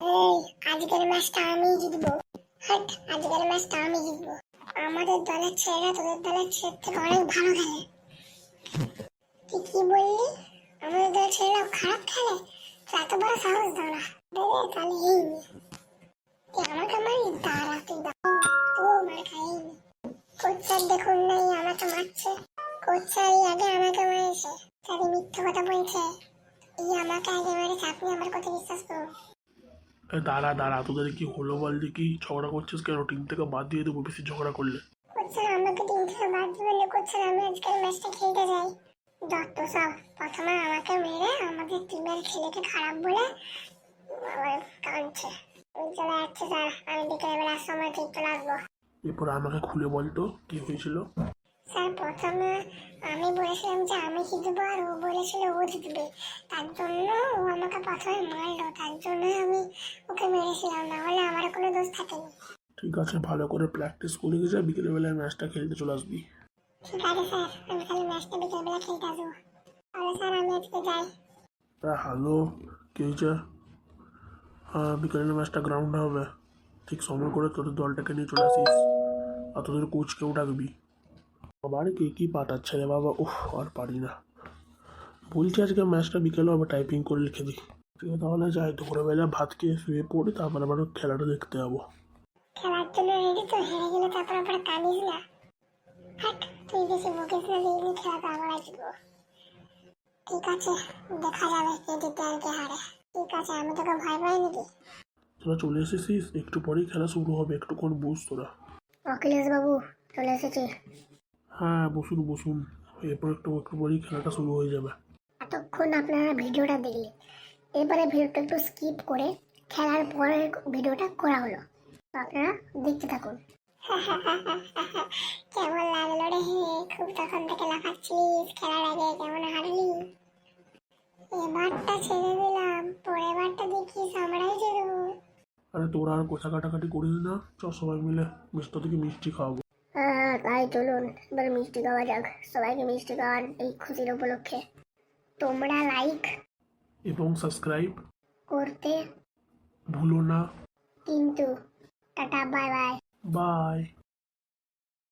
এই আজকের ম্যাচটা আমি জিতবো। হাট, আজকের ম্যাচটা আমি জিতবো। আমাদের দলের ছেলেরা তোদের দলের ছেলের থেকে অনেক ভালো খেলে। তুই কি বললি? আমাদের দলের ছেলেরা খারাপ খেলে? তো এত বড় সাহস দাঁড়া তাহলে এই নে। তুই আমাকে মারি? দাঁড়া তুই মার খাইনি। কোচ স্যার দেখুন নাই আমাকে মারছে। কোচ স্যার আগে আমাকে মারেছে। স্যার মিথ্যা কথা বলছে। আমাকে আগে মেরেছে, আপনি আমার কথা বিশ্বাস করুন। দাঁড়া দাঁড়া, তোদের কি হলো বল দেখি? ঝগড়া করছিস কেন? টিম থেকে বাদ দিয়ে দেবো বেশি ঝগড়া করলে। কোচ স্যার আমাকে টিম থেকে বাদ দিবেন না। কোচ স্যার আমি আজকের ম্যাচটা খেলতে যাই। যত সব প্রথমে আমাকে মেরে আমাদের টিমের ছেলেকে খারাপ বলে আবার কাঁদছে। আমি চলে যাচ্ছি স্যার, আমি বিকেলবেলার সময় ঠিক চলে আসবো। এরপর আমাকে খুলে বলতো কি হয়েছিল। স্যার প্রথমে আমি বলেছিলাম যে আমি জিতবো আর ও বলেছিল ও জিতবে, তার জন্য ও আমাকে প্রথমে মারলো, তার জন্য আমি ওকে মেরেছিলাম, না হলে আমার কোনো দোষ থাকেনি। ঠিক আছে, ভালো করে প্র্যাকটিস করে যা, বিকেলবেলায় ম্যাচটা খেলতে চলে আসবি। ঠিক আছে স্যার, আমি তাহলে ম্যাচটা বিকেলবেলা খেলতে আসবো। তাহলে স্যার আমি আজকে যাই। হ্যালো, কি হয়েছে? হ্যাঁ, বিকেলের ম্যাচটা গ্রাউন্ডে হবে। ঠিক সময় করে তোদের দলটাকে নিয়ে চলে আসিস, আর তোদের কোচকেও ডাকবি। আবার কে কি পাঠাচ্ছে রে বাবা, উফ আর পারি না। বলছি আজকে ম্যাচটা বিকেলে হবে, টাইপিং করে লিখে দিই। ঠিক আছে তাহলে যাই, দুপুরবেলা ভাত খেয়ে শুয়ে পড়ি, তারপরে আবার খেলাটা দেখতে যাবো। খেলার জন্য রেডি তো? হেরে গেলে তারপর আবার কাঁদিস না। হাট, তুই বেশি বকিস না, যেই খেলাটা আমরা জিতবো। ঠিক আছে, দেখা যাবে কে জিতে আর কে হারে। ঠিক আছে, আমি তোকে ভয় পাই নাকি? তোরা চলে এসেছিস, একটু পরেই খেলা শুরু হবে, একটুক্ষণ বস তোরা। অখিলেশ বাবু চলে এসেছি। হ্যাঁ বসুন বসুন, এরপর একটু একটু পরেই খেলাটা শুরু হয়ে যাবে। এতক্ষণ আপনারা ভিডিওটা দেখলেন, এবারে ভিডিওটা একটু স্কিপ করে খেলার পরের ভিডিওটা করা হলো, তো আপনারা দেখতে থাকুন। কেমন লাগলো রে? খুব তখন থেকে লাফাচ্ছিলিস, খেলার আগে কেমন হারলি। এবারটা ছেড়ে দিলাম, পরের বারটা দেখিস আমরাই জিতবো। আরে তোরা আর কোথা কাটাকাটি করিস না, চ সবাই মিলে মিষ্টি থেকে মিষ্টি খাওয়াবো। হ্যাঁ তাই চলুন, এবার মিষ্টি খাওয়া যাক। সবাইকে মিষ্টি খাওয়ার এই খুশির উপলক্ষে তোমরা লাইক এবং সাবস্ক্রাইব করতে ভুলো না। কিন্তু। Tata, bye bye. বাই।